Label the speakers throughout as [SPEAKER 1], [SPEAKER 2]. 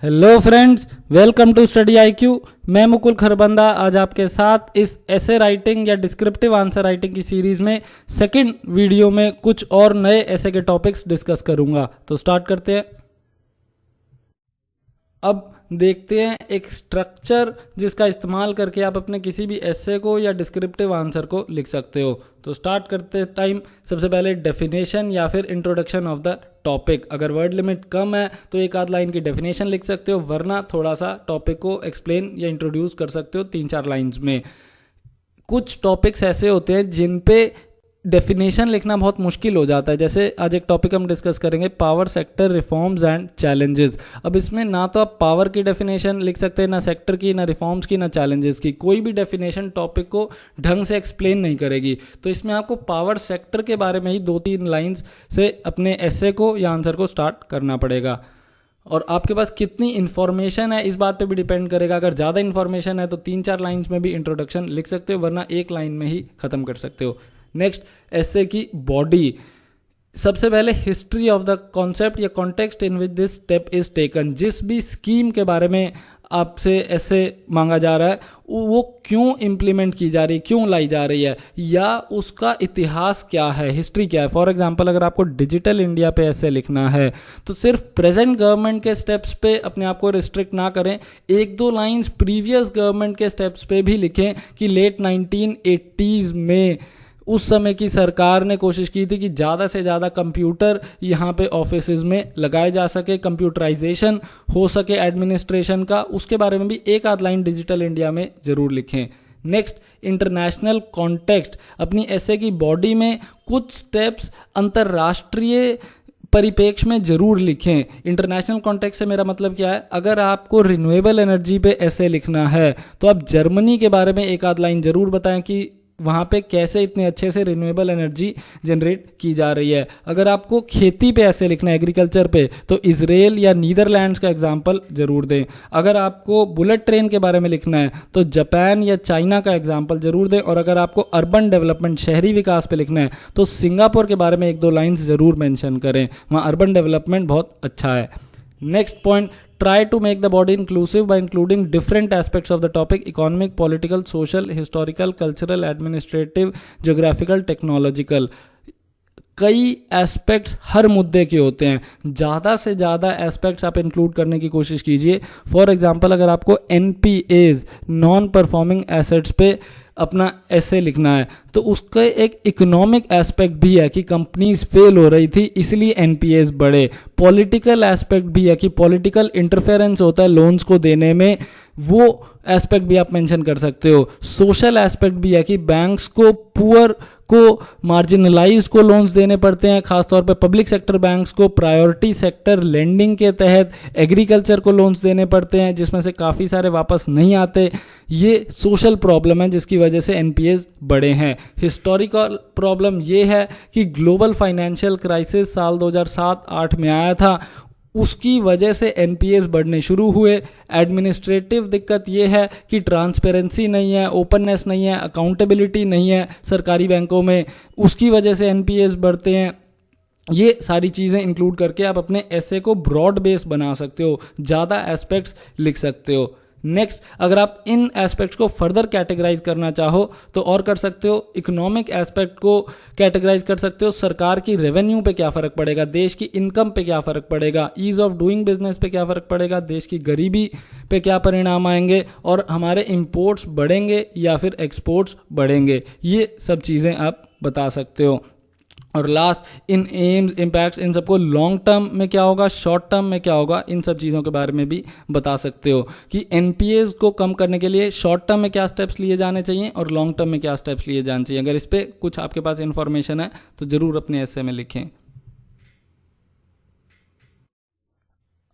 [SPEAKER 1] Hello friends, welcome to study IQ. मैं मुकुल खरबंदा आज आपके साथ इस ऐसे राइटिंग या डिस्क्रिप्टिव आंसर राइटिंग की सीरीज में सेकंड वीडियो में कुछ और नए ऐसे के टॉपिक्स डिस्कस करूंगा। तो स्टार्ट करते हैं। अब देखते हैं एक स्ट्रक्चर जिसका इस्तेमाल करके आप अपने किसी भी ऐसे को या डिस्क्रिप्टिव आंसर को लिख सकते हो। तो स्टार्ट करते टाइम सबसे पहले डेफिनेशन या फिर इंट्रोडक्शन ऑफ द टॉपिक। अगर वर्ड लिमिट कम है तो एक आध लाइन की डेफिनेशन लिख सकते हो, वरना थोड़ा सा टॉपिक को एक्सप्लेन या इंट्रोड्यूस कर सकते हो 3-4 लाइंस में। कुछ टॉपिक्स ऐसे होते हैं जिन पे डेफिनेशन लिखना बहुत मुश्किल हो जाता है। जैसे आज एक टॉपिक हम डिस्कस करेंगे, power sector reforms and challenges. अब इसमें ना तो आप पावर की डेफिनेशन लिख सकते हैं, ना सेक्टर की, ना रिफॉर्म्स की, ना चैलेंजेस की। कोई भी डेफिनेशन टॉपिक को ढंग से एक्सप्लेन नहीं करेगी। तो इसमें आपको पावर सेक्टर के बारे में ही 2-3 लाइन्स से अपने एसे को या आंसर को स्टार्ट करना पड़ेगा। और आपके पास कितनी इन्फॉर्मेशन है इस बात पे भी डिपेंड करेगा। अगर ज़्यादा इन्फॉर्मेशन है तो 3-4 लाइन्स में भी इंट्रोडक्शन लिख सकते हो, वरना एक लाइन में ही ख़त्म कर सकते हो। नेक्स्ट, एसे की बॉडी। सबसे पहले हिस्ट्री ऑफ द कॉन्सेप्ट या context in which this step is taken. जिस भी स्कीम के बारे में आपसे ऐसे मांगा जा रहा है वो क्यों इम्प्लीमेंट की जा रही है, क्यों लाई जा रही है, या उसका इतिहास क्या है, हिस्ट्री क्या है। फॉर एग्जांपल, अगर आपको डिजिटल इंडिया पे ऐसे लिखना है तो सिर्फ प्रेजेंट गवर्नमेंट के स्टेप्स पे अपने आप को रिस्ट्रिक्ट ना करें, 1-2 लाइंस प्रीवियस गवर्नमेंट के स्टेप्स पे भी लिखें कि लेट 1980s में उस समय की सरकार ने कोशिश की थी कि ज़्यादा से ज़्यादा कंप्यूटर यहाँ पे ऑफिसेज में लगाए जा सके, कंप्यूटराइजेशन हो सके एडमिनिस्ट्रेशन का। उसके बारे में भी एक आध लाइन डिजिटल इंडिया में ज़रूर लिखें। Next, international context. अपनी ऐसे की बॉडी में कुछ स्टेप्स अंतर्राष्ट्रीय परिपेक्ष में जरूर लिखें। इंटरनेशनल कॉन्टेक्स्ट से मेरा मतलब क्या है, अगर आपको रिन्यूएबल एनर्जी पे ऐसे लिखना है तो आप जर्मनी के बारे में एक आध लाइन जरूर बताएं कि वहाँ पे कैसे इतने अच्छे से रिन्यूएबल एनर्जी जनरेट की जा रही है। अगर आपको खेती पे ऐसे लिखना है, एग्रीकल्चर पे, तो इजराइल या नीदरलैंड्स का एग्जांपल जरूर दें। अगर आपको बुलेट ट्रेन के बारे में लिखना है तो जापान या चाइना का एग्जांपल जरूर दें। और अगर आपको अर्बन डेवलपमेंट, शहरी विकास पे लिखना है तो सिंगापुर के बारे में 1-2 लाइन्स जरूर मेंशन करें, वहाँ अर्बन डेवलपमेंट बहुत अच्छा है। Next point, try to make the body inclusive by including different aspects of the topic: economic, political, social, historical, cultural, administrative, geographical, technological। कई एस्पेक्ट्स हर मुद्दे के होते हैं, ज़्यादा से ज़्यादा एस्पेक्ट्स आप इंक्लूड करने की कोशिश कीजिए। फॉर एग्जांपल, अगर आपको NPAs, नॉन परफॉर्मिंग एसेट्स पे अपना ऐसे लिखना है तो उसका एक इकोनॉमिक एस्पेक्ट भी है कि कंपनीज फेल हो रही थी इसलिए NPAs बढ़े। पॉलिटिकल एस्पेक्ट भी है कि पॉलिटिकल इंटरफेरेंस होता है लोन्स को देने में, वो एस्पेक्ट भी आप मेंशन कर सकते हो। सोशल एस्पेक्ट भी है कि बैंक्स को पुअर को, मार्जिनलाइज को लोन्स देने पड़ते हैं, खासतौर पे पब्लिक सेक्टर बैंक्स को प्रायोरिटी सेक्टर लेंडिंग के तहत एग्रीकल्चर को लोन्स देने पड़ते हैं, जिसमें से काफ़ी सारे वापस नहीं आते। ये सोशल प्रॉब्लम है जिसकी वजह से NPAs बढ़े हैं। हिस्टोरिकल प्रॉब्लम ये है कि ग्लोबल फाइनेंशियल क्राइसिस साल 2007-8 में आया था, उसकी वजह से NPAs बढ़ने शुरू हुए। एडमिनिस्ट्रेटिव दिक्कत ये है कि ट्रांसपेरेंसी नहीं है, ओपननेस नहीं है, अकाउंटेबिलिटी नहीं है सरकारी बैंकों में, उसकी वजह से NPAs बढ़ते हैं। ये सारी चीज़ें इंक्लूड करके आप अपने ऐसे को ब्रॉड बेस बना सकते हो, ज़्यादा एस्पेक्ट्स लिख सकते हो। नेक्स्ट, अगर आप इन एस्पेक्ट्स को फर्दर कैटेगराइज करना चाहो तो और कर सकते हो। इकोनॉमिक एस्पेक्ट को कैटेगराइज कर सकते हो, सरकार की रेवेन्यू पे क्या फ़र्क पड़ेगा, देश की इनकम पे क्या फ़र्क पड़ेगा, ईज़ ऑफ डूइंग बिजनेस पे क्या फ़र्क पड़ेगा, देश की गरीबी पे क्या परिणाम आएंगे, और हमारे इंपोर्ट्स बढ़ेंगे या फिर एक्सपोर्ट्स बढ़ेंगे। ये सब चीज़ें आप बता सकते हो। और लास्ट, इन एम्स, इम्पैक्ट्स, इन सबको लॉन्ग टर्म में क्या होगा, शॉर्ट टर्म में क्या होगा, इन सब चीज़ों के बारे में भी बता सकते हो कि NPAs को कम करने के लिए शॉर्ट टर्म में क्या स्टेप्स लिए जाने चाहिए और लॉन्ग टर्म में क्या स्टेप्स लिए जाने चाहिए। अगर इस पर कुछ आपके पास इन्फॉर्मेशन है तो ज़रूर अपने ऐसे में लिखें।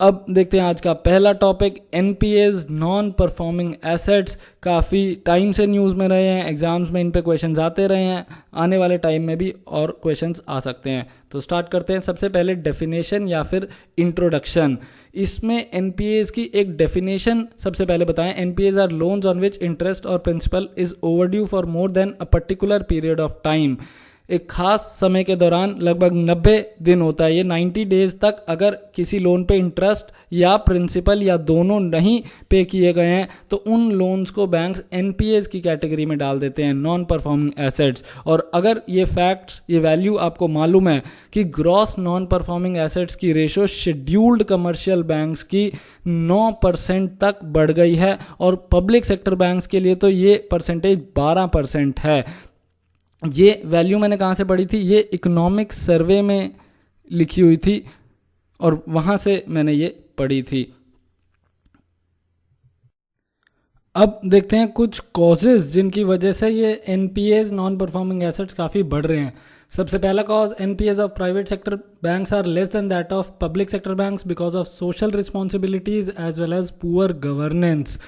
[SPEAKER 1] अब देखते हैं आज का पहला topic, NPAs, non performing assets. काफ़ी टाइम से न्यूज़ में रहे हैं, एग्जाम्स में इन पे क्वेश्चंस आते रहे हैं, आने वाले टाइम में भी और क्वेश्चंस आ सकते हैं। तो स्टार्ट करते हैं। सबसे पहले डेफिनेशन या फिर इंट्रोडक्शन। इसमें NPAs की एक डेफिनेशन सबसे पहले बताएं। NPAs are loans on which interest और principal is overdue for more than a particular period of time. एक खास समय के दौरान लगभग 90 दिन होता है, ये 90 डेज तक अगर किसी लोन पे इंटरेस्ट या प्रिंसिपल या दोनों नहीं पे किए गए हैं तो उन लोन्स को बैंक्स एनपीएस की कैटेगरी में डाल देते हैं, नॉन परफॉर्मिंग एसेट्स। और अगर ये फैक्ट्स, ये वैल्यू आपको मालूम है कि ग्रॉस नॉन परफॉर्मिंग एसेट्स की रेशो शेड्यूल्ड कमर्शियल बैंक्स की 9% तक बढ़ गई है और पब्लिक सेक्टर बैंक्स के लिए तो ये परसेंटेज 12% है। ये वैल्यू मैंने कहाँ से पढ़ी थी? ये इकोनॉमिक सर्वे में लिखी हुई थी और वहाँ से मैंने ये पढ़ी थी। अब देखते हैं कुछ कॉजेज जिनकी वजह से ये एनपीएस, नॉन परफॉर्मिंग एसेट्स, काफ़ी बढ़ रहे हैं। सबसे पहला cause, NPAs of private sector banks are less than that of public sector banks because of social responsibilities as well as poor governance.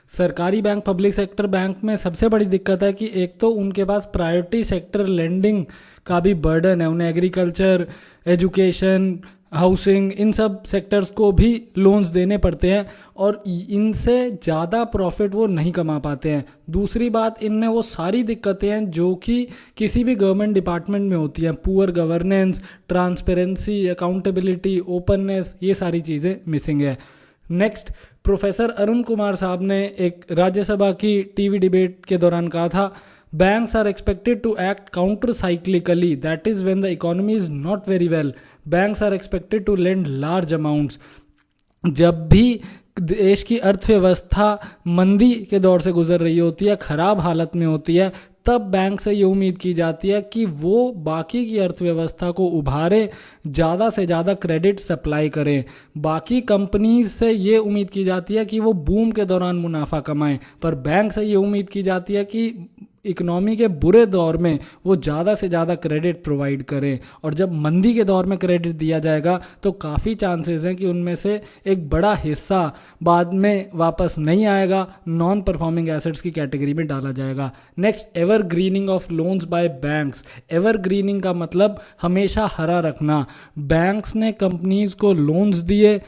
[SPEAKER 1] सरकारी बैंक, पब्लिक सेक्टर बैंक में सबसे बड़ी दिक्कत है कि एक तो उनके पास प्रायोरिटी सेक्टर लेंडिंग का भी बर्डन है, उन्हें एग्रीकल्चर, एजुकेशन, हाउसिंग, इन सब सेक्टर्स को भी लोन्स देने पड़ते हैं और इनसे ज़्यादा प्रॉफिट वो नहीं कमा पाते हैं। दूसरी बात, इनमें वो सारी दिक्कतें हैं जो कि किसी भी गवर्नमेंट डिपार्टमेंट में होती हैं, poor governance, transparency, accountability, openness, ये सारी चीज़ें मिसिंग है। नेक्स्ट, प्रोफेसर अरुण कुमार साहब ने एक राज्यसभा की टीवी डिबेट के दौरान कहा था, banks are expected to act counter cyclically, that is when the economy is not very well, banks are expected to lend large amounts। जब भी देश की अर्थव्यवस्था मंदी के दौर से गुजर रही होती है, खराब हालत में होती है, तब बैंक से ये उम्मीद की जाती है कि वो बाकी की अर्थव्यवस्था को उभारे, ज़्यादा से ज़्यादा क्रेडिट सप्लाई करें। बाकी कंपनीज से ये उम्मीद की जाती है कि वो बूम के दौरान मुनाफा कमाएं, पर बैंक से ये उम्मीद की जाती है कि इकोनॉमी के बुरे दौर में वो ज़्यादा से ज़्यादा क्रेडिट प्रोवाइड करें। और जब मंदी के दौर में क्रेडिट दिया जाएगा तो काफ़ी चांसेस हैं कि उनमें से एक बड़ा हिस्सा बाद में वापस नहीं आएगा, नॉन परफॉर्मिंग एसेट्स की कैटेगरी में डाला जाएगा। Next, ever grinning of loans bye banks. Ever grinning का मतलब हमेशा हरा रखना। बैंक्स ने कंपनीज को लोन्स दिए,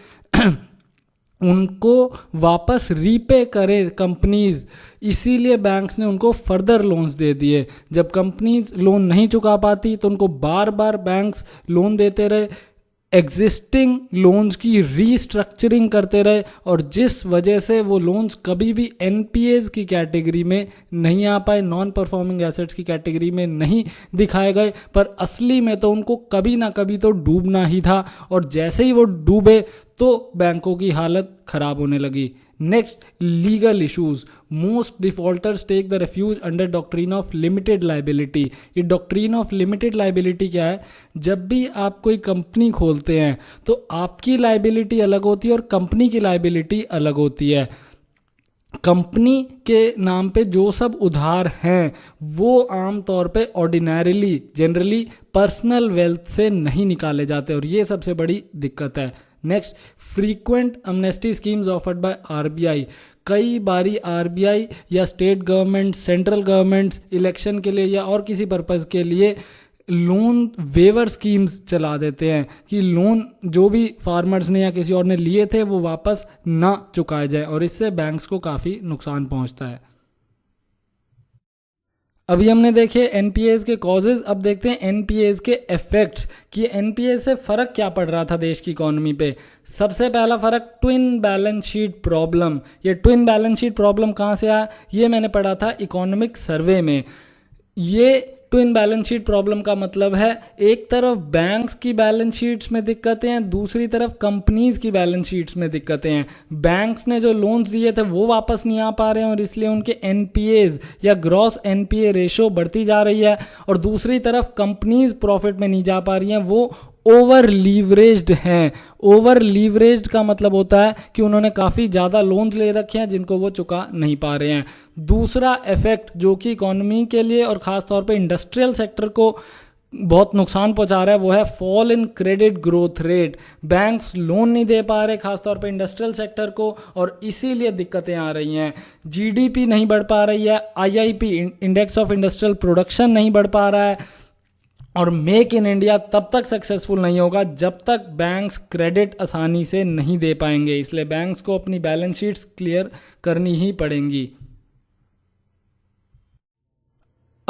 [SPEAKER 1] उनको वापस रीपे करे कंपनीज, इसीलिए बैंक्स ने उनको फर्दर लोन्स दे दिए। जब कंपनीज लोन नहीं चुका पाती तो उनको बार बार बैंक्स लोन देते रहे, एग्जिस्टिंग लोन्स की रीस्ट्रक्चरिंग करते रहे और जिस वजह से वो लोन्स कभी भी एनपीएस की कैटेगरी में नहीं आ पाए, नॉन परफॉर्मिंग एसेट्स की कैटेगरी में नहीं दिखाए गए, पर असली में तो उनको कभी ना कभी तो डूबना ही था और जैसे ही वो डूबे तो बैंकों की हालत खराब होने लगी। Next, legal issues. Most defaulters take the refuge under doctrine of limited liability. ये डॉक्ट्रिन ऑफ लिमिटेड लाइबिलिटी क्या है? जब भी आप कोई कंपनी खोलते हैं तो आपकी लाइबिलिटी अलग होती है और कंपनी की लाइबिलिटी अलग होती है। कंपनी के नाम पे जो सब उधार हैं वो आम तौर पे ऑर्डिनरीली, जनरली पर्सनल वेल्थ से नहीं निकाले जाते और ये सबसे बड़ी दिक्कत है। Next, frequent Amnesty schemes offered by RBI. कई बारी आरबीआई या state government, central governments election के लिए या और किसी पर्पज़ के लिए लोन वेवर स्कीम्स चला देते हैं कि लोन जो भी फार्मर्स ने या किसी और ने लिए थे वो वापस ना चुकाए जाए और इससे बैंक्स को काफ़ी नुकसान पहुंचता है। अभी हमने देखे एनपीएस के कॉजेज, अब देखते हैं एनपीएस के इफेक्ट्स कि एनपीएस से फ़र्क क्या पड़ रहा था देश की इकोनॉमी पे। सबसे पहला फ़र्क, ट्विन बैलेंस शीट प्रॉब्लम। ये ट्विन बैलेंस शीट प्रॉब्लम कहाँ से आया? ये मैंने पढ़ा था इकोनॉमिक सर्वे में। ये ट्विन बैलेंस शीट प्रॉब्लम का मतलब है एक तरफ बैंक्स की बैलेंस शीट्स में दिक्कतें हैं, दूसरी तरफ कंपनीज की बैलेंस शीट्स में दिक्कतें हैं। बैंक्स ने जो लोन्स दिए थे वो वापस नहीं आ पा रहे हैं और इसलिए उनके एनपीएज या ग्रॉस एनपीए रेशो बढ़ती जा रही है और दूसरी तरफ कंपनीज प्रॉफिट में नहीं जा पा रही हैं, वो ओवर लीवरेज्ड हैं। ओवर लीवरेज्ड का मतलब होता है कि उन्होंने काफ़ी ज़्यादा लोन्स ले रखे हैं जिनको वो चुका नहीं पा रहे हैं। दूसरा इफेक्ट जो कि इकोनॉमी के लिए और ख़ास तौर पे इंडस्ट्रियल सेक्टर को बहुत नुकसान पहुंचा रहा है वो है fall in credit growth rate. Banks loan नहीं दे पा रहे खासतौर पे इंडस्ट्रियल सेक्टर को और इसीलिए दिक्कतें आ रही हैं। जीडीपी नहीं बढ़ पा रही है, IIP index of industrial production नहीं बढ़ पा रहा है और मेक इन इंडिया तब तक सक्सेसफुल नहीं होगा जब तक बैंक्स क्रेडिट आसानी से नहीं दे पाएंगे। इसलिए बैंक्स को अपनी बैलेंस शीट्स क्लियर करनी ही पड़ेंगी।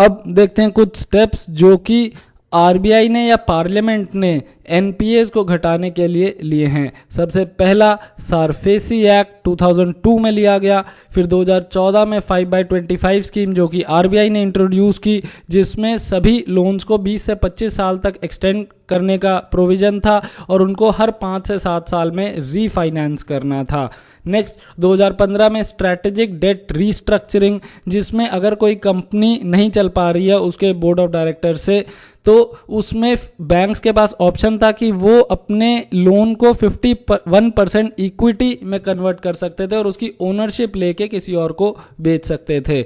[SPEAKER 1] अब देखते हैं कुछ स्टेप्स जो कि आरबीआई ने या पार्लियामेंट ने एनपीएस को घटाने के लिए लिए हैं। सबसे पहला सारफेसी एक्ट 2002 में लिया गया, फिर 2014 में 5/25 स्कीम जो कि आरबीआई ने इंट्रोड्यूस की, जिसमें सभी लोन्स को 20 से 25 साल तक एक्सटेंड करने का प्रोविज़न था और उनको हर 5 से 7 साल में रीफाइनेंस करना था। नेक्स्ट 2015 में स्ट्रैटेजिक डेट रीस्ट्रक्चरिंग, जिसमें अगर कोई कंपनी नहीं चल पा रही है उसके बोर्ड ऑफ डायरेक्टर से, तो उसमें बैंक्स के पास ऑप्शन था कि वो अपने लोन को 51% इक्विटी में कन्वर्ट कर सकते थे और उसकी ओनरशिप लेके किसी और को बेच सकते थे।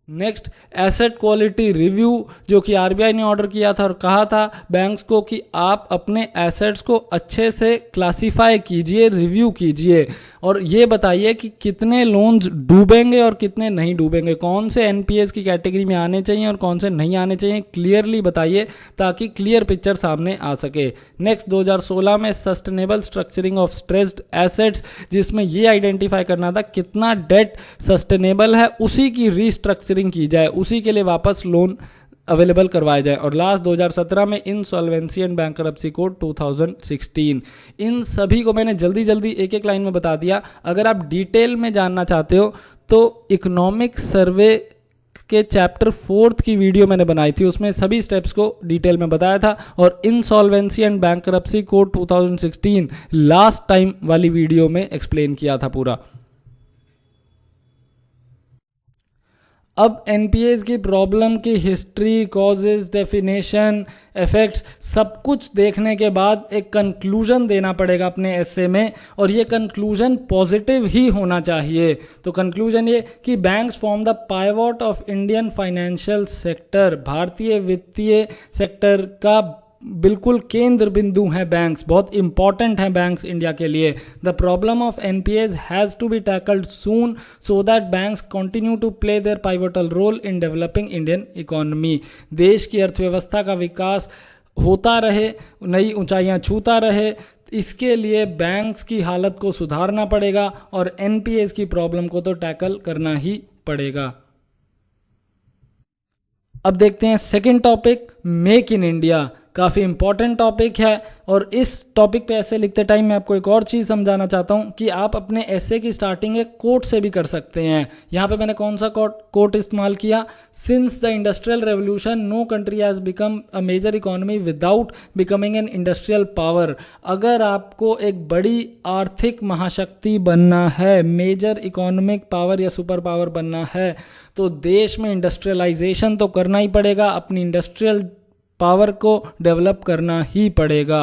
[SPEAKER 1] नेक्स्ट एसेट क्वालिटी रिव्यू, जो कि आरबीआई ने ऑर्डर किया था और कहा था बैंक्स को कि आप अपने एसेट्स को अच्छे से क्लासिफाई कीजिए, रिव्यू कीजिए और ये बताइए कि कितने लोन्स डूबेंगे और कितने नहीं डूबेंगे, कौन से एनपीएस की कैटेगरी में आने चाहिए और कौन से नहीं आने चाहिए, क्लियरली बताइए ताकि क्लियर पिक्चर सामने आ सके। नेक्स्ट 2016 में sustainable structuring of stressed assets, जिसमें ये आइडेंटिफाई करना था कितना डेट सस्टेनेबल है, उसी की रीस्ट्रक्चरिंग की जाए, उसी के लिए वापस लोन अवेलेबल करवाए जाए। और लास्ट 2017 में इंसॉल्वेंसी एंड बैंकरप्सी कोड 2016। इन सभी को मैंने जल्दी जल्दी एक एक लाइन में बता दिया। अगर आप डिटेल में जानना चाहते हो तो इकोनॉमिक सर्वे के चैप्टर 4 की वीडियो मैंने बनाई थी, उसमें सभी स्टेप्स को डिटेल में बताया था और insolvency and bankruptcy code 2016 last time वाली वीडियो में एक्सप्लेन किया था पूरा। अब एनपीएस की प्रॉब्लम की हिस्ट्री, कॉजेज, डेफिनेशन, इफेक्ट्स सब कुछ देखने के बाद एक कंक्लूजन देना पड़ेगा अपने एस्से में और ये कंक्लूजन पॉजिटिव ही होना चाहिए। तो कंक्लूजन ये कि banks form the pivot of Indian financial sector, भारतीय वित्तीय सेक्टर का बिल्कुल केंद्र बिंदु हैं बैंक्स, बहुत इंपॉर्टेंट हैं बैंक्स इंडिया के लिए। The problem of NPAs has to be tackled soon so that banks continue to play their pivotal role in developing Indian economy. देश की अर्थव्यवस्था का विकास होता रहे, नई ऊंचाइयां छूता रहे, इसके लिए बैंक्स की हालत को सुधारना पड़ेगा और एनपीएस की प्रॉब्लम को तो टैकल करना ही पड़ेगा। अब देखते हैं second topic, make in India. काफ़ी इंपॉर्टेंट टॉपिक है और इस टॉपिक पे ऐसे लिखते टाइम मैं आपको एक और चीज़ समझाना चाहता हूँ कि आप अपने ऐसे की स्टार्टिंग एक कोट से भी कर सकते हैं। यहाँ पे मैंने कौन सा कोट इस्तेमाल किया, since the industrial revolution no country has become a major economy without becoming an industrial power. अगर आपको एक बड़ी आर्थिक महाशक्ति बनना है, मेजर इकोनॉमिक पावर या सुपर पावर बनना है, तो देश में इंडस्ट्रियलाइजेशन तो करना ही पड़ेगा, अपनी इंडस्ट्रियल पावर को डेवलप करना ही पड़ेगा।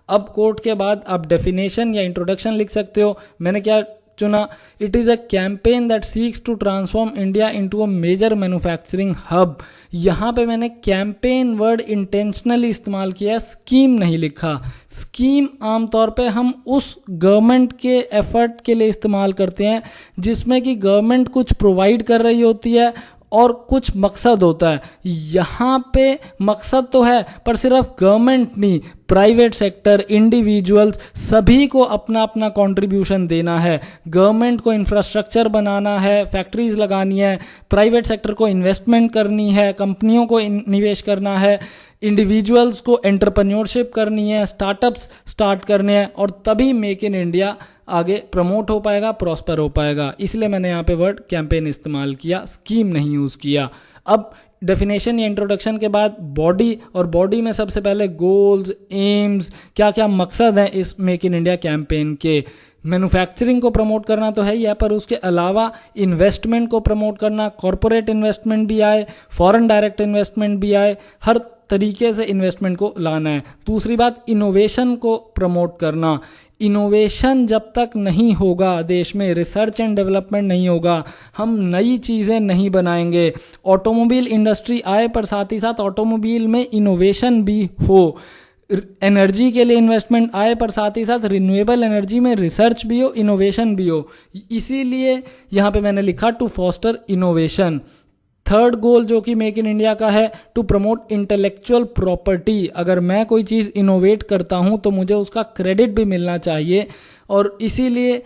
[SPEAKER 1] अब कोट के बाद आप डेफिनेशन या इंट्रोडक्शन लिख सकते हो। मैंने क्या चुना, it is a campaign that seeks to transform India into a major manufacturing hub. यहाँ पे मैंने कैंपेन वर्ड इंटेंशनली इस्तेमाल किया, स्कीम नहीं लिखा। स्कीम आमतौर पे हम उस गवर्नमेंट के एफर्ट के लिए इस्तेमाल करते हैं जिसमें कि गवर्नमेंट कुछ प्रोवाइड कर रही होती है और कुछ मकसद होता है। यहाँ पे मकसद तो है पर सिर्फ गवर्नमेंट नहीं, प्राइवेट सेक्टर, इंडिविजुअल्स सभी को अपना अपना कंट्रीब्यूशन देना है। गवर्नमेंट को इंफ्रास्ट्रक्चर बनाना है, फैक्ट्रीज लगानी है, प्राइवेट सेक्टर को इन्वेस्टमेंट करनी है, कंपनियों को निवेश करना है, इंडिविजुअल्स को एंटरप्रेन्योरशिप करनी है, स्टार्टअप्स स्टार्ट करने हैं और तभी मेक इन इंडिया आगे प्रमोट हो पाएगा, प्रॉस्पर हो पाएगा। इसलिए मैंने यहाँ पे वर्ड कैंपेन इस्तेमाल किया, स्कीम नहीं यूज़ किया। अब डेफिनेशन या इंट्रोडक्शन के बाद बॉडी, और बॉडी में सबसे पहले गोल्स, एम्स, क्या क्या मकसद हैं इस मेक इन इंडिया कैंपेन के। मैन्युफैक्चरिंग को प्रमोट करना तो है ही है, पर उसके अलावा इन्वेस्टमेंट को प्रमोट करना, कॉरपोरेट इन्वेस्टमेंट भी आए, फॉरेन डायरेक्ट इन्वेस्टमेंट भी आए, हर तरीके से इन्वेस्टमेंट को लाना है। दूसरी बात, इनोवेशन को प्रमोट करना। इनोवेशन जब तक नहीं होगा देश में, रिसर्च एंड डेवलपमेंट नहीं होगा, हम नई चीज़ें नहीं बनाएंगे। ऑटोमोबाइल इंडस्ट्री आए पर साथ ही साथ ऑटोमोबाइल में इनोवेशन भी हो। एनर्जी के लिए इन्वेस्टमेंट आए पर साथ ही साथ रिन्यूएबल एनर्जी में रिसर्च भी हो, इनोवेशन भी हो। इसीलिए यहाँ पे मैंने लिखा to foster innovation. Third goal जो कि मेक इन इंडिया का है, टू प्रमोट इंटेलेक्चुअल प्रॉपर्टी। अगर मैं कोई चीज़ इनोवेट करता हूँ तो मुझे उसका क्रेडिट भी मिलना चाहिए और इसीलिए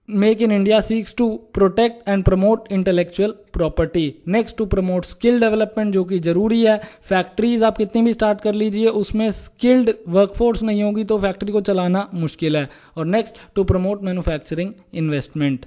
[SPEAKER 1] make in India seeks to protect and promote intellectual property. Next, to promote skill development, जो कि जरूरी है। फैक्ट्रीज आप कितनी भी स्टार्ट कर लीजिए, उसमें स्किल्ड वर्कफोर्स नहीं होगी तो फैक्ट्री को चलाना मुश्किल है। और next, to promote manufacturing investment.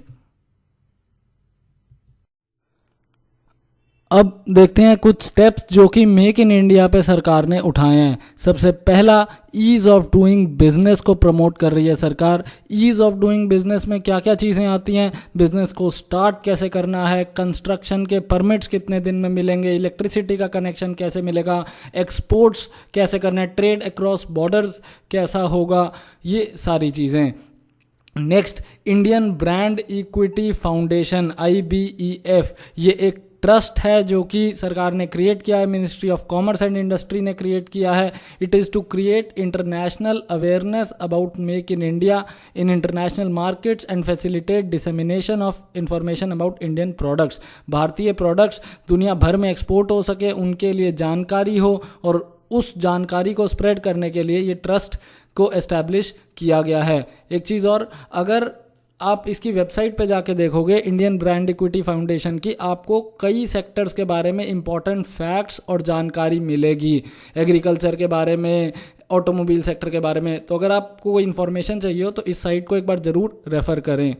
[SPEAKER 1] अब देखते हैं कुछ स्टेप्स जो कि मेक इन इंडिया पे सरकार ने उठाए हैं। सबसे पहला, ईज़ ऑफ डूइंग बिजनेस को प्रमोट कर रही है सरकार। ईज़ ऑफ डूइंग बिजनेस में क्या क्या चीज़ें आती हैं, बिजनेस को स्टार्ट कैसे करना है, कंस्ट्रक्शन के परमिट्स कितने दिन में मिलेंगे, इलेक्ट्रिसिटी का कनेक्शन कैसे मिलेगा, एक्सपोर्ट्स कैसे करना है, ट्रेड अक्रॉस बॉर्डर्स कैसा होगा, ये सारी चीज़ें। Next, Indian brand equity foundation IBEF, ये एक ट्रस्ट है जो कि सरकार ने क्रिएट किया है, ministry of commerce and industry ने क्रिएट किया है। It is to create international awareness about make in India in international markets and facilitate dissemination of information about Indian products. भारतीय प्रोडक्ट्स दुनिया भर में एक्सपोर्ट हो सके, उनके लिए जानकारी हो, और उस जानकारी को स्प्रेड करने के लिए ये ट्रस्ट को एस्टैब्लिश किया गया है। एक चीज़ और, अगर आप इसकी वेबसाइट पे जाके देखोगे इंडियन ब्रांड इक्विटी फाउंडेशन की, आपको कई सेक्टर्स के बारे में इंपॉर्टेंट फैक्ट्स और जानकारी मिलेगी, एग्रीकल्चर के बारे में, ऑटोमोबाइल सेक्टर के बारे में। तो अगर आपको कोई इन्फॉर्मेशन चाहिए हो तो इस साइट को एक बार ज़रूर रेफ़र करें।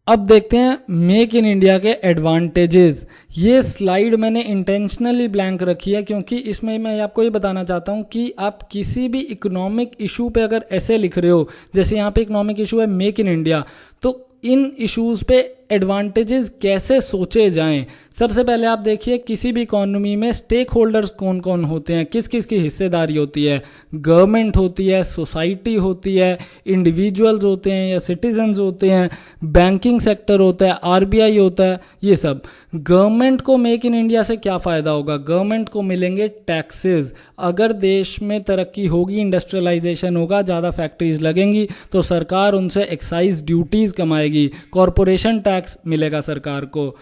[SPEAKER 1] अब देखते हैं मेक इन इंडिया के एडवांटेजेस। ये स्लाइड मैंने इंटेंशनली ब्लैंक रखी है क्योंकि इसमें मैं आपको ये बताना चाहता हूँ कि आप किसी भी इकोनॉमिक इशू पे अगर ऐसे लिख रहे हो, जैसे यहाँ पे इकोनॉमिक इशू है मेक इन इंडिया, तो इन इश्यूज़ पे एडवांटेजेस कैसे सोचे जाएं। सबसे पहले आप देखिए किसी भी इकोनॉमी में स्टेक होल्डर्स कौन कौन होते हैं, किस किस की हिस्सेदारी होती है। गवर्नमेंट होती है, सोसाइटी होती है, इंडिविजुअल्स होते हैं या सिटीजन्स होते हैं, बैंकिंग सेक्टर होता है, RBI होता है, ये सब। गवर्नमेंट को मेक इन इंडिया से क्या फ़ायदा होगा, गवर्नमेंट को मिलेंगे टैक्सेस। अगर देश में तरक्की होगी, इंडस्ट्रियलाइजेशन होगा, ज़्यादा फैक्ट्रीज लगेंगी तो सरकार उनसे एक्साइज ड्यूटीज़ कमाएगी, कॉरपोरेशन टैक्स मिलेगा सरकार को।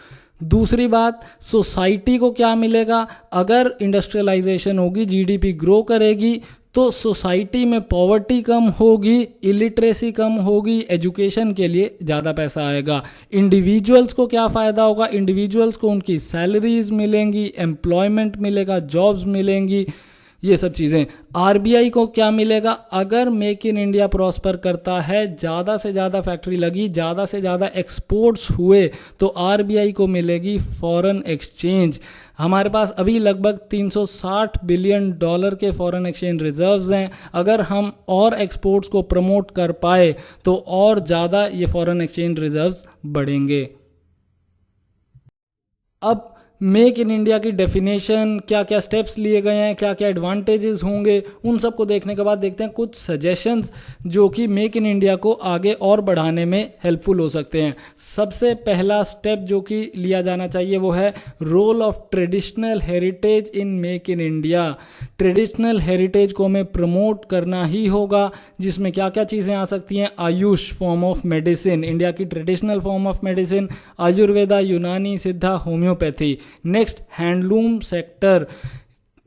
[SPEAKER 1] दूसरी बात, सोसाइटी को क्या मिलेगा, अगर इंडस्ट्रियलाइजेशन होगी, GDP ग्रो करेगी तो सोसाइटी में पॉवर्टी कम होगी, इलिटरेसी कम होगी, एजुकेशन के लिए ज़्यादा पैसा आएगा। इंडिविजुअल्स को क्या फ़ायदा होगा, इंडिविजुअल्स को उनकी सैलरीज मिलेंगी, एम्प्लॉयमेंट मिलेगा, जॉब्स मिलेंगी, ये सब चीज़ें। RBI को क्या मिलेगा, अगर मेक इन इंडिया प्रॉस्पर करता है, ज़्यादा से ज़्यादा फैक्ट्री लगी, ज़्यादा से ज़्यादा एक्सपोर्ट्स हुए तो RBI को मिलेगी फॉरेन एक्सचेंज। हमारे पास अभी लगभग $360 बिलियन के फॉरेन एक्सचेंज रिजर्व्स हैं। अगर हम और एक्सपोर्ट्स को प्रमोट कर पाए तो और ज़्यादा ये फॉरेन एक्सचेंज रिजर्व्स बढ़ेंगे। अब मेक इन इंडिया की डेफिनेशन, क्या क्या स्टेप्स लिए गए हैं, क्या क्या एडवांटेजेस होंगे, उन सब को देखने के बाद देखते हैं कुछ सजेशंस जो कि मेक इन इंडिया को आगे और बढ़ाने में हेल्पफुल हो सकते हैं। सबसे पहला स्टेप जो कि लिया जाना चाहिए वो है role of traditional heritage in make in India. Traditional heritage को हमें प्रमोट करना ही होगा, जिसमें क्या क्या चीज़ें आ सकती हैं। AYUSH form of medicine, India की traditional form of medicine, Ayurveda, Unani, Siddha, homeopathy. Next, handloom sector.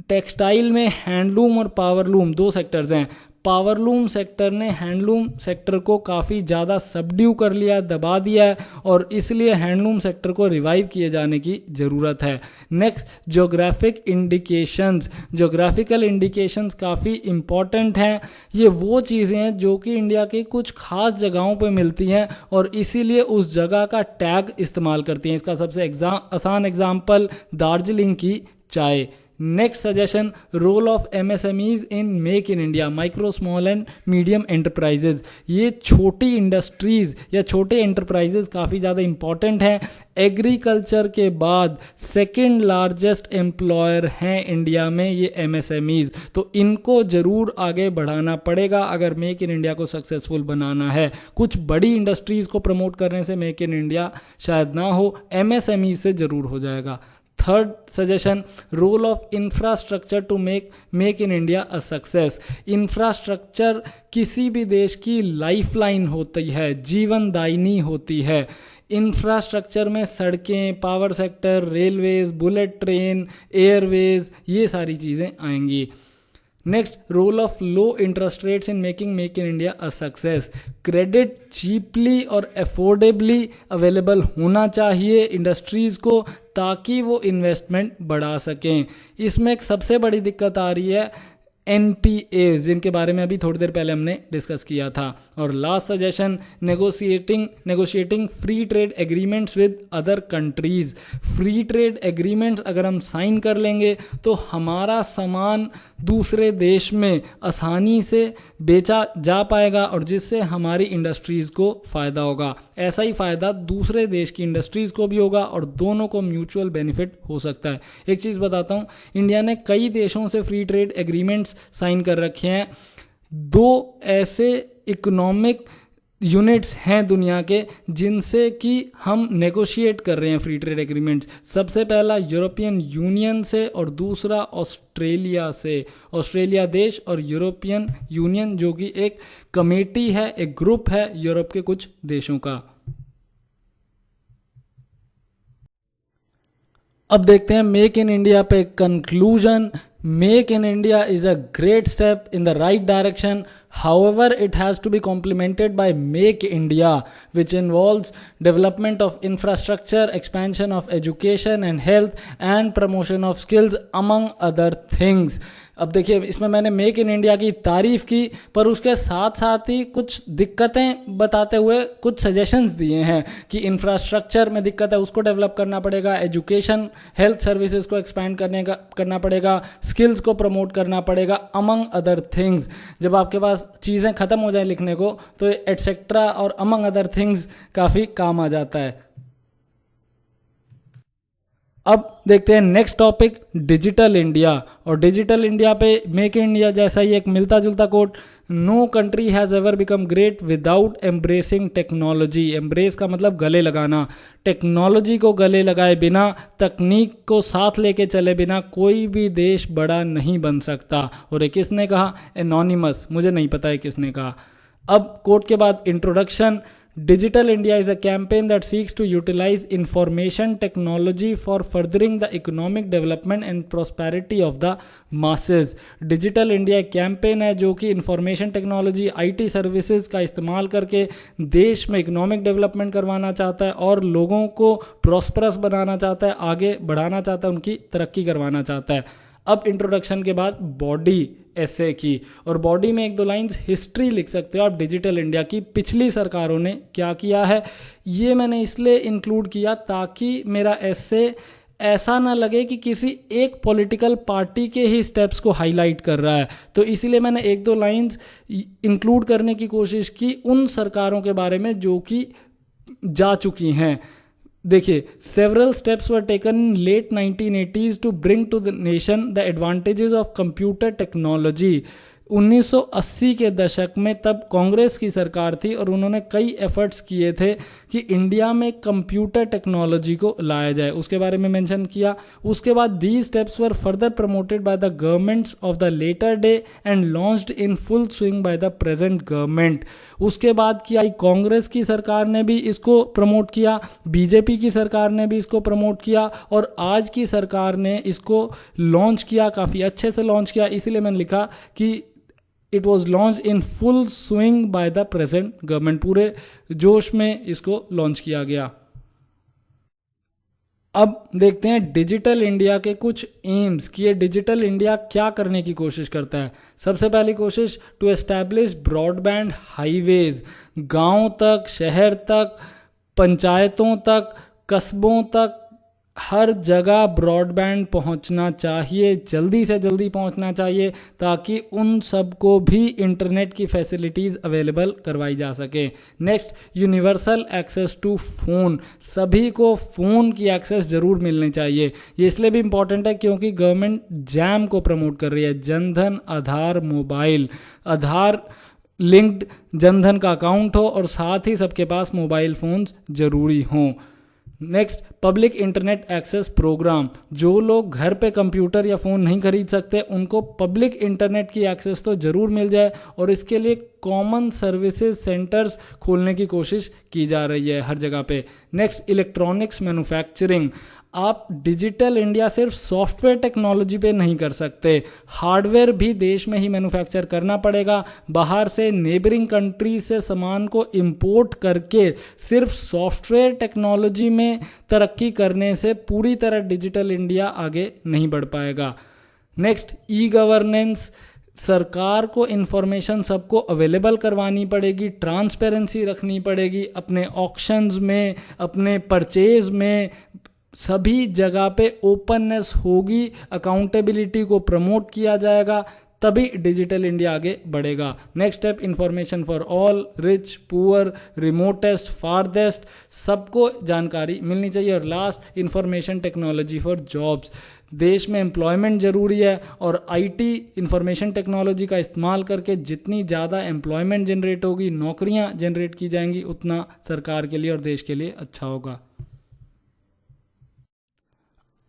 [SPEAKER 1] Textile में हैंडलूम और पावरलूम 2 सेक्टर्स हैं। पावरलूम सेक्टर ने हैंडलूम सेक्टर को काफ़ी ज़्यादा सबड्यू कर लिया, दबा दिया है, और इसलिए हैंडलूम सेक्टर को रिवाइव किए जाने की ज़रूरत है। Next, geographic indications. Geographical indications काफ़ी इम्पॉर्टेंट हैं। ये वो चीज़ें हैं जो कि इंडिया की कुछ खास जगहों पे मिलती हैं और इसीलिए उस जगह का टैग इस्तेमाल करती हैं। इसका सबसे आसान एग्जाम्पल दार्जिलिंग की चाय। Next suggestion, role of MSMEs in make in India, micro small and medium enterprises. ये छोटी इंडस्ट्रीज़ या छोटे एंटरप्राइजेज काफ़ी ज़्यादा इंपॉर्टेंट हैं। एग्रीकल्चर के बाद सेकंड लार्जेस्ट एम्प्लॉयर हैं इंडिया में ये MSMEs, तो इनको ज़रूर आगे बढ़ाना पड़ेगा अगर मेक इन इंडिया को सक्सेसफुल बनाना है। कुछ बड़ी इंडस्ट्रीज़ को प्रमोट करने से मेक इन इंडिया शायद ना हो, MSME से ज़रूर हो जाएगा। Third suggestion, role of infrastructure to make in India a success. Infrastructure किसी भी देश की लाइफलाइन होती है, जीवनदायिनी होती है। इंफ्रास्ट्रक्चर में सड़कें, power sector, railways, bullet train, airways, ये सारी चीज़ें आएंगी। Next, role of low interest rates in make in India a success. Credit cheaply और अफोर्डेबली अवेलेबल होना चाहिए इंडस्ट्रीज़ को, ताकि वो इन्वेस्टमेंट बढ़ा सकें। इसमें एक सबसे बड़ी दिक्कत आ रही है NPAs, जिनके बारे में अभी थोड़ी देर पहले हमने डिस्कस किया था। और last suggestion, negotiating free trade agreements with other countries. Free trade agreements अगर हम साइन कर लेंगे तो हमारा सामान दूसरे देश में आसानी से बेचा जा पाएगा, और जिससे हमारी इंडस्ट्रीज़ को फ़ायदा होगा। ऐसा ही फ़ायदा दूसरे देश की इंडस्ट्रीज़ को भी होगा, और दोनों को म्यूचुअल बेनिफिट हो सकता है। एक चीज़ बताता हूँ, इंडिया ने कई देशों से फ्री ट्रेड एग्रीमेंट्स साइन कर रखे हैं। 2 ऐसे इकोनॉमिक यूनिट्स हैं दुनिया के जिनसे कि हम नेगोशिएट कर रहे हैं फ्री ट्रेड एग्रीमेंट्स। सबसे पहला यूरोपियन यूनियन से, और दूसरा ऑस्ट्रेलिया से। ऑस्ट्रेलिया देश और यूरोपियन यूनियन, जो कि एक कमेटी है, एक ग्रुप है यूरोप के कुछ देशों का। अब देखते हैं मेक इन इंडिया पे conclusion. Make in India is a great step in the right direction. However, it has to be complemented by Make India, which involves development of infrastructure, expansion of education and health, and promotion of skills, among other things. अब देखिए, इसमें मैंने make in India की तारीफ की, पर उसके साथ साथ ही कुछ दिक्कतें बताते हुए कुछ सजेशंस दिए हैं कि इंफ्रास्ट्रक्चर में दिक्कत है, उसको डेवलप करना पड़ेगा, एजुकेशन हेल्थ सर्विसेज को एक्सपैंड करना पड़ेगा, स्किल्स को प्रमोट करना पड़ेगा, अमंग अदर थिंग्स। जब आपके पास चीज़ें ख़त्म हो जाए लिखने को, तो एटसेट्रा और अमंग अदर थिंग्स काफ़ी काम आ जाता है। अब देखते हैं नेक्स्ट टॉपिक, डिजिटल इंडिया। और डिजिटल इंडिया पे मेक इन इंडिया जैसा ही एक मिलता जुलता quote, no country has ever become great without embracing technology. Embrace का मतलब गले लगाना। टेक्नोलॉजी को गले लगाए बिना, तकनीक को साथ लेके चले बिना कोई भी देश बड़ा नहीं बन सकता। और ये किसने कहा? एनोनिमस, मुझे नहीं पता है किसने कहा। अब कोट के बाद introduction. Digital India is a campaign that seeks to utilize information technology for furthering the economic development and prosperity of the masses. Digital India एक कैंपेन है जो कि इंफॉर्मेशन टेक्नोलॉजी, IT सर्विसेज का इस्तेमाल करके देश में इकोनॉमिक डेवलपमेंट करवाना चाहता है और लोगों को प्रॉस्परस बनाना चाहता है, आगे बढ़ाना चाहता है, उनकी तरक्की करवाना चाहता है। अब इंट्रोडक्शन के बाद बॉडी ऐसे की, और बॉडी में 1-2 लाइंस हिस्ट्री लिख सकते हो आप डिजिटल इंडिया की, पिछली सरकारों ने क्या किया है। ये मैंने इसलिए इंक्लूड किया ताकि मेरा ऐसे ऐसा ना लगे कि किसी एक पॉलिटिकल पार्टी के ही स्टेप्स को हाईलाइट कर रहा है। तो इसीलिए मैंने 1-2 लाइंस इंक्लूड करने की कोशिश की उन सरकारों के बारे में जो कि जा चुकी हैं। देखिए, several steps were taken in late 1980s to bring to the nation the advantages of computer technology. 1980 के दशक में तब कांग्रेस की सरकार थी और उन्होंने कई एफर्ट्स किए थे कि इंडिया में कंप्यूटर टेक्नोलॉजी को लाया जाए, उसके बारे में मेंशन किया। उसके बाद these steps were further promoted by the governments of the latter day and launched in full swing by the present government. उसके बाद की आई कांग्रेस की सरकार ने भी इसको प्रमोट किया, बीजेपी की सरकार ने भी इसको प्रमोट किया, और आज की सरकार ने इसको लॉन्च किया, काफ़ी अच्छे से लॉन्च किया। इसीलिए मैंने लिखा कि it was launch in full swing by the present government. पूरे जोश में इसको लॉन्च किया गया। अब देखते हैं डिजिटल इंडिया के कुछ एम्स कि ये डिजिटल इंडिया क्या करने की कोशिश करता है। सबसे पहली कोशिश, टू एस्टैब्लिश ब्रॉडबैंड हाईवेज। गांव तक, शहर तक, पंचायतों तक, कस्बों तक, हर जगह ब्रॉडबैंड पहुंचना चाहिए, जल्दी से जल्दी पहुंचना चाहिए, ताकि उन सबको भी इंटरनेट की फैसिलिटीज़ अवेलेबल करवाई जा सके। Next, universal access to phone. सभी को फ़ोन की एक्सेस ज़रूर मिलनी चाहिए। ये इसलिए भी इम्पॉर्टेंट है क्योंकि गवर्नमेंट जैम को प्रमोट कर रही है, जनधन आधार मोबाइल। आधार लिंक्ड जनधन का अकाउंट हो और साथ ही सबके पास मोबाइल फ़ोन्स ज़रूरी हों। Next, public internet access program. जो लोग घर पे कंप्यूटर या फ़ोन नहीं खरीद सकते उनको पब्लिक इंटरनेट की एक्सेस तो ज़रूर मिल जाए, और इसके लिए कॉमन सर्विसेज सेंटर्स खोलने की कोशिश की जा रही है हर जगह पे। Next, electronics manufacturing. आप डिजिटल इंडिया सिर्फ सॉफ्टवेयर टेक्नोलॉजी पे नहीं कर सकते, हार्डवेयर भी देश में ही मैन्युफैक्चर करना पड़ेगा। बाहर से नेबरिंग कंट्री से सामान को इंपोर्ट करके सिर्फ सॉफ्टवेयर टेक्नोलॉजी में तरक्की करने से पूरी तरह डिजिटल इंडिया आगे नहीं बढ़ पाएगा। Next, e governance. सरकार को इन्फॉर्मेशन सबको अवेलेबल करवानी पड़ेगी, ट्रांसपेरेंसी रखनी पड़ेगी, अपने ऑक्शंस में, अपने परचेज में, सभी जगह पे ओपननेस होगी, अकाउंटेबिलिटी को प्रमोट किया जाएगा, तभी डिजिटल इंडिया आगे बढ़ेगा। Next step, information for all, rich poor, remotest farthest, सबको जानकारी मिलनी चाहिए। और last, information technology for jobs. देश में एम्प्लॉयमेंट ज़रूरी है और आईटी इंफॉर्मेशन टेक्नोलॉजी का इस्तेमाल करके जितनी ज़्यादा एम्प्लॉयमेंट जनरेट होगी, नौकरियां जनरेट की जाएंगी, उतना सरकार के लिए और देश के लिए अच्छा होगा।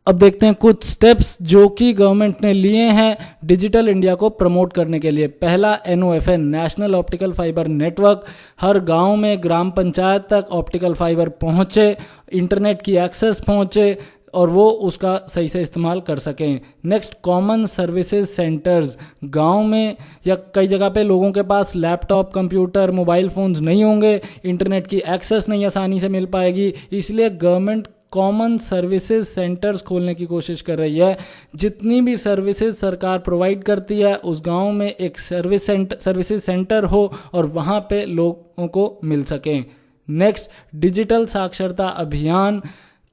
[SPEAKER 1] अब देखते हैं कुछ स्टेप्स जो कि गवर्नमेंट ने लिए हैं डिजिटल इंडिया को प्रमोट करने के लिए। पहला, NOFN, national optical fibre network. हर गांव में, ग्राम पंचायत तक ऑप्टिकल फाइबर पहुंचे, इंटरनेट की एक्सेस पहुंचे और वो उसका सही से इस्तेमाल कर सकें। Next, common services centres. गांव में या कई जगह पे लोगों के पास लैपटॉप, कंप्यूटर, मोबाइल फ़ोन्स नहीं होंगे, इंटरनेट की एक्सेस नहीं आसानी से मिल पाएगी, इसलिए गवर्नमेंट कॉमन सर्विसेज सेंटर्स खोलने की कोशिश कर रही है। जितनी भी सर्विसेज सरकार प्रोवाइड करती है उस गांव में एक सर्विसेज सेंटर हो और वहां पे लोगों को मिल सकें। नेक्स्ट, डिजिटल साक्षरता अभियान।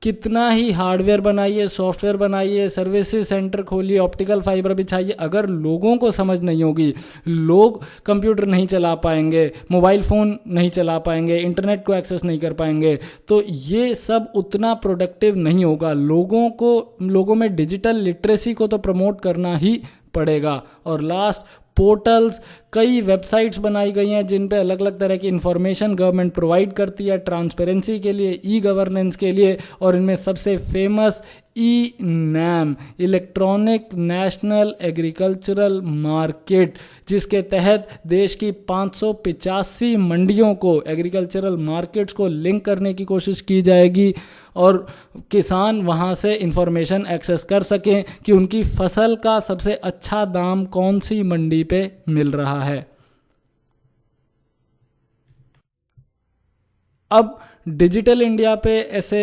[SPEAKER 1] कितना ही हार्डवेयर बनाइए, सॉफ्टवेयर बनाइए, सर्विसेज सेंटर खोलिए, ऑप्टिकल फाइबर बिछाइए, अगर लोगों को समझ नहीं होगी, लोग कंप्यूटर नहीं चला पाएंगे, मोबाइल फ़ोन नहीं चला पाएंगे, इंटरनेट को एक्सेस नहीं कर पाएंगे, तो ये सब उतना प्रोडक्टिव नहीं होगा। लोगों में डिजिटल लिटरेसी को तो प्रमोट करना ही पड़ेगा। और लास्ट, पोर्टल्स। कई वेबसाइट्स बनाई गई हैं जिन पे अलग अलग तरह की इंफॉर्मेशन गवर्नमेंट प्रोवाइड करती है ट्रांसपेरेंसी के लिए, ई गवर्नेंस के लिए, और इनमें सबसे famous e NAM, electronic national agricultural market, जिसके तहत देश की 585 मंडियों को, एग्रीकल्चरल मार्केट्स को लिंक करने की कोशिश की जाएगी और किसान वहां से इंफॉर्मेशन एक्सेस कर सकें कि उनकी फसल का सबसे अच्छा दाम कौन सी मंडी पे मिल रहा है। अब डिजिटल इंडिया पे ऐसे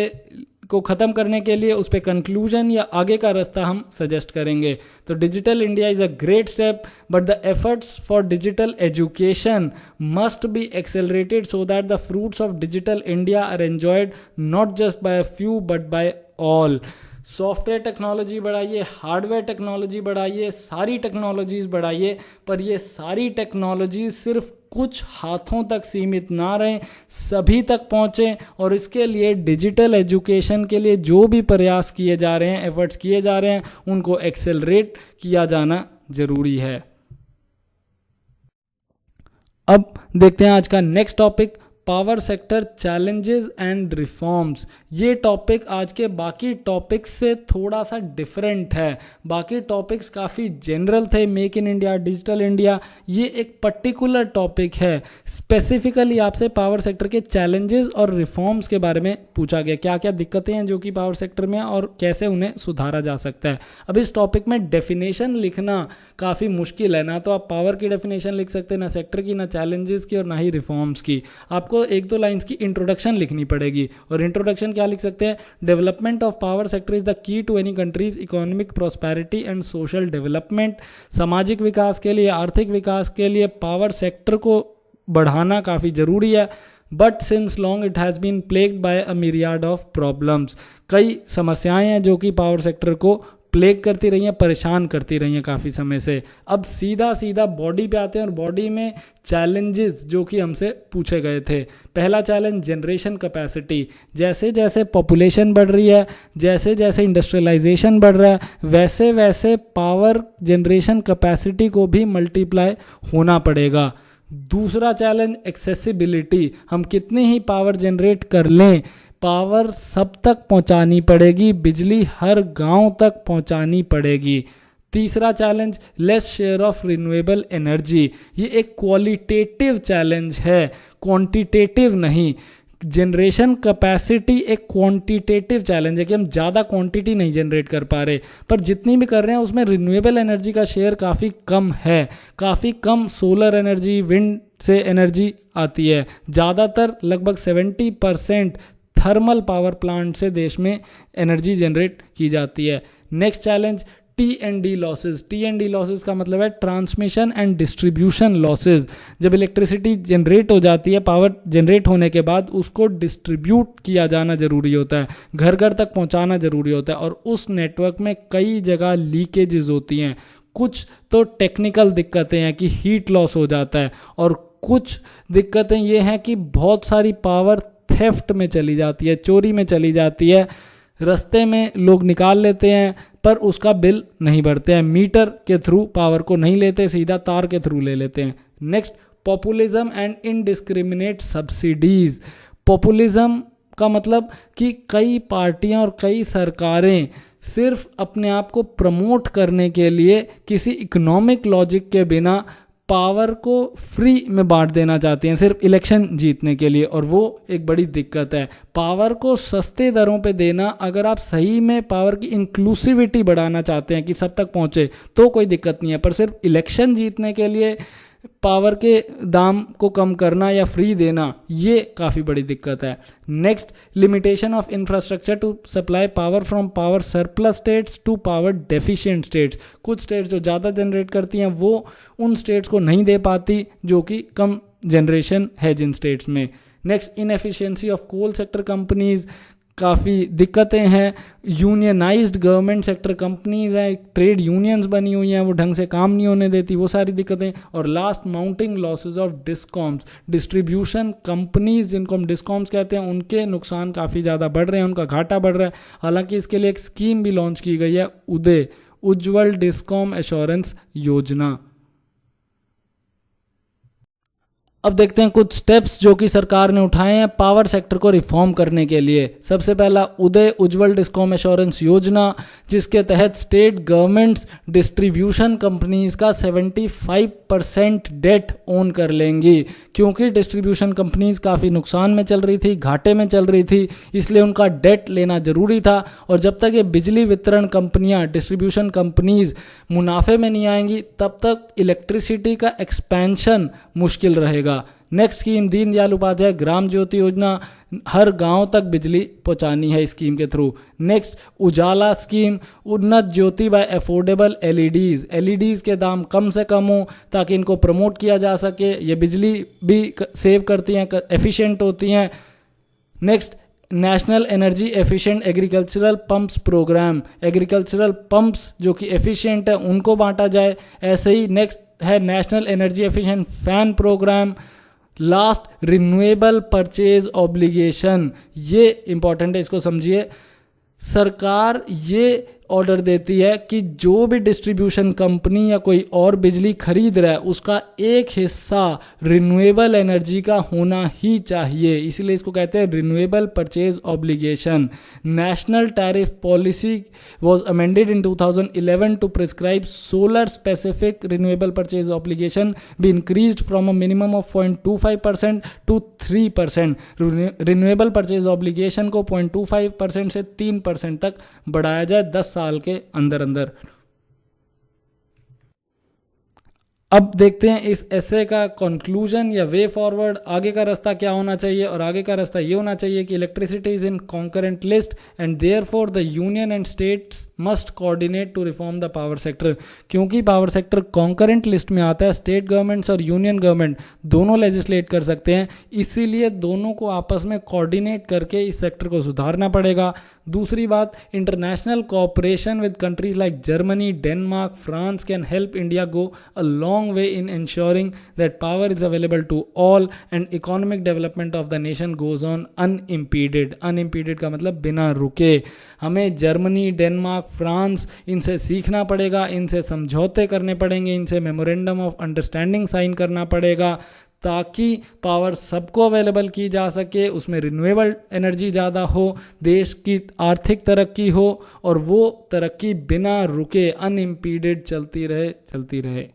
[SPEAKER 1] को ख़त्म करने के लिए उस पर कंक्लूजन या आगे का रास्ता हम सजेस्ट करेंगे। तो digital India is a great step but the efforts for digital education must be accelerated so that the fruits of digital India are enjoyed not just by a few but by all. Software technology बढ़ाइए, hardware technology बढ़ाइए, सारी technologies बढ़ाइए, पर ये सारी technology सिर्फ कुछ हाथों तक सीमित ना रहें, सभी तक पहुँचें। और इसके लिए डिजिटल एजुकेशन के लिए जो भी प्रयास किए जा रहे हैं, एफर्ट्स किए जा रहे हैं, उनको एक्सेलरेट किया जाना ज़रूरी है। अब देखते हैं आज का next topic, power sector challenges and reforms. ये टॉपिक आज के बाकी टॉपिक्स से थोड़ा सा डिफरेंट है। बाकी टॉपिक्स काफ़ी जनरल थे, make in India, digital India, ये एक पर्टिकुलर टॉपिक है। स्पेसिफिकली आपसे पावर सेक्टर के चैलेंजेस और रिफॉर्म्स के बारे में पूछा गया, क्या क्या दिक्कतें हैं जो कि पावर सेक्टर में और कैसे उन्हें सुधारा जा सकता है। अब इस टॉपिक में डेफिनेशन लिखना काफ़ी मुश्किल है, ना तो आप पावर की डेफिनेशन लिख सकते हैं, ना सेक्टर की, ना चैलेंजेस की और ना ही रिफॉर्म्स की। आपको एक दो लाइंस की इंट्रोडक्शन लिखनी पड़ेगी। और इंट्रोडक्शन क्या लिख सकते हैं, development of power sector is the key to any country's economic prosperity and social development. सामाजिक विकास के लिए, आर्थिक विकास के लिए पावर सेक्टर को बढ़ाना काफ़ी ज़रूरी है। But since long it has been plagued by a myriad of problems. कई समस्याएं हैं जो कि पावर सेक्टर को प्लेग करती रही हैं, परेशान करती रही हैं काफ़ी समय से। अब सीधा बॉडी पे आते हैं और बॉडी में चैलेंजेस जो कि हमसे पूछे गए थे। पहला चैलेंज, जनरेशन कैपेसिटी। जैसे जैसे पॉपुलेशन बढ़ रही है, जैसे जैसे इंडस्ट्रियलाइजेशन बढ़ रहा है, वैसे वैसे पावर जनरेशन कैपेसिटी को भी मल्टीप्लाई होना पड़ेगा। दूसरा चैलेंज, एक्सेसिबिलिटी। हम कितनी ही पावर जनरेट कर लें, पावर सब तक पहुंचानी पड़ेगी, बिजली हर गांव तक पहुंचानी पड़ेगी। तीसरा challenge, less share of renewable energy. ये एक क्वालिटेटिव चैलेंज है, क्वांटिटेटिव नहीं। जनरेशन कैपेसिटी एक क्वांटिटेटिव चैलेंज है कि हम ज़्यादा क्वांटिटी नहीं जनरेट कर पा रहे, पर जितनी भी कर रहे हैं उसमें रिन्यूएबल एनर्जी का शेयर काफ़ी कम है। काफ़ी कम सोलर एनर्जी, विंड से एनर्जी आती है। ज़्यादातर लगभग 70% थर्मल पावर प्लांट से देश में एनर्जी जनरेट की जाती है। Next challenge T&D losses. T&D losses का मतलब है ट्रांसमिशन एंड डिस्ट्रीब्यूशन लॉसेज। जब इलेक्ट्रिसिटी जनरेट हो जाती है, पावर जनरेट होने के बाद उसको डिस्ट्रीब्यूट किया जाना ज़रूरी होता है, घर घर तक पहुंचाना ज़रूरी होता है, और उस नेटवर्क में कई जगह लीकेजेस होती हैं। कुछ तो टेक्निकल दिक्कतें हैं कि हीट लॉस हो जाता है, और कुछ दिक्कतें ये हैं कि बहुत सारी पावर थेफ्ट में चली जाती है, चोरी में चली जाती है। रास्ते में लोग निकाल लेते हैं पर उसका बिल नहीं भरते हैं, मीटर के थ्रू पावर को नहीं लेते, सीधा तार के थ्रू ले लेते हैं। Next, populism and indiscriminate subsidies. Populism का मतलब कि कई पार्टियां और कई सरकारें सिर्फ अपने आप को प्रमोट करने के लिए किसी इकोनॉमिक लॉजिक के बिना पावर को फ्री में बांट देना चाहती हैं, सिर्फ इलेक्शन जीतने के लिए, और वो एक बड़ी दिक्कत है। पावर को सस्ते दरों पे देना, अगर आप सही में पावर की इंक्लूसिविटी बढ़ाना चाहते हैं कि सब तक पहुंचे तो कोई दिक्कत नहीं है, पर सिर्फ इलेक्शन जीतने के लिए पावर के दाम को कम करना या फ्री देना, ये काफ़ी बड़ी दिक्कत है। Next, limitation of infrastructure to supply power from power surplus states to power deficient states. कुछ स्टेट्स जो ज़्यादा जनरेट करती हैं वो उन स्टेट्स को नहीं दे पाती जो कि कम जनरेशन है जिन स्टेट्स में। Next, inefficiency of coal sector companies, काफ़ी दिक्कतें हैं। यूनियनाइज्ड गवर्नमेंट सेक्टर कंपनीज हैं, ट्रेड यूनियंस बनी हुई हैं, वो ढंग से काम नहीं होने देती, वो सारी दिक्कतें। और last, mounting losses of discoms. Distribution companies जिनको हम डिस्कॉम्स कहते हैं, उनके नुकसान काफ़ी ज़्यादा बढ़ रहे हैं, उनका घाटा बढ़ रहा है। हालांकि इसके लिए एक स्कीम भी लॉन्च की गई है, उदय, उज्ज्वल डिस्कॉम एश्योरेंस योजना। अब देखते हैं कुछ स्टेप्स जो कि सरकार ने उठाए हैं पावर सेक्टर को रिफॉर्म करने के लिए। सबसे पहला, उदय उज्ज्वल डिस्कॉम एश्योरेंस योजना, जिसके तहत स्टेट गवर्नमेंट्स डिस्ट्रीब्यूशन कंपनीज का 75% डेट ओन कर लेंगी, क्योंकि डिस्ट्रीब्यूशन कंपनीज काफ़ी नुकसान में चल रही थी, घाटे में चल रही थी, इसलिए उनका डेट लेना ज़रूरी था। और जब तक ये बिजली वितरण कंपनियां, डिस्ट्रीब्यूशन कंपनीज मुनाफे में नहीं आएंगी, तब तक इलेक्ट्रिसिटी का एक्सपेंशन मुश्किल रहेगा। नेक्स्ट स्कीम, दीनदयाल उपाध्याय ग्राम ज्योति योजना, हर गांव तक बिजली पहुंचानी है इस स्कीम के थ्रू। नेक्स्ट, उजाला स्कीम, उन्नत ज्योति बाय अफोर्डेबल एलईडीज के दाम कम से कम हो ताकि इनको प्रमोट किया जा सके। ये बिजली भी सेव करती हैं, एफिशिएंट होती हैं। Next, national energy efficient agricultural pumps program, agricultural pumps जो कि एफिशिएंट है उनको बांटा जाए। ऐसे ही नेक्स्ट है national energy efficient fan program. Last, renewable purchase obligation, ये इंपॉर्टेंट है, इसको समझिए। सरकार ये ऑर्डर देती है कि जो भी डिस्ट्रीब्यूशन कंपनी या कोई और बिजली खरीद रहा है उसका एक हिस्सा रिन्यूएबल एनर्जी का होना ही चाहिए, इसलिए इसको कहते हैं renewable purchase obligation. National tariff policy was amended in 2011 to prescribe solar specific renewable purchase obligation be increased from a minimum of 0.25% to 3%। Renewable purchase obligation को 0.25% से 3% तक बढ़ाया जाए 10 साल के अंदर अंदर। अब देखते हैं इस एसे का कंक्लूजन या वे फॉरवर्ड, आगे का रास्ता क्या होना चाहिए। और आगे का रास्ता ये होना चाहिए कि electricity is in concurrent list and therefore the union and states must coordinate to reform the power sector. क्योंकि पावर सेक्टर कॉन्करेंट लिस्ट में आता है, स्टेट गवर्नमेंट्स और यूनियन गवर्नमेंट दोनों लेजिस्लेट कर सकते हैं, इसीलिए दोनों को आपस में कोऑर्डिनेट करके इस सेक्टर को सुधारना पड़ेगा। दूसरी बात, international cooperation with countries like Germany, Denmark, France can help India go a long way in ensuring that power is available to all and economic development of the nation goes on unimpeded। unimpeded का मतलब बिना रुके। हमें Germany, Denmark, France, इनसे सीखना पड़ेगा, इनसे समझौते करने पड़ेंगे, इनसे मेमोरेंडम ऑफ अंडरस्टैंडिंग साइन करना पड़ेगा ताकि पावर सबको अवेलेबल की जा सके, उसमें रिन्यूएबल एनर्जी ज़्यादा हो, देश की आर्थिक तरक्की हो और वो तरक्की बिना रुके अनइम्पीडेड चलती रहे।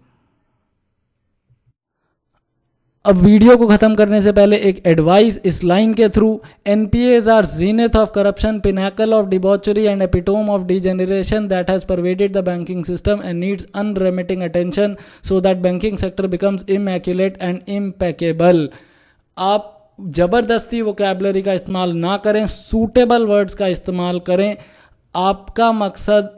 [SPEAKER 1] अब वीडियो को ख़त्म करने से पहले एक एडवाइस इस लाइन के through, NPAs are zenith of corruption, pinnacle of debauchery and epitome of degeneration that has pervaded the banking system and needs unremitting attention so that banking sector becomes immaculate and impeccable. आप ज़बरदस्ती vocabulary का इस्तेमाल ना करें, suitable words का इस्तेमाल करें। आपका मकसद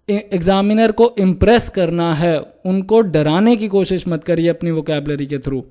[SPEAKER 1] एग्जामिनर को इम्प्रेस करना है, उनको डराने की कोशिश मत करिए अपनी वोकैबलरी के थ्रू।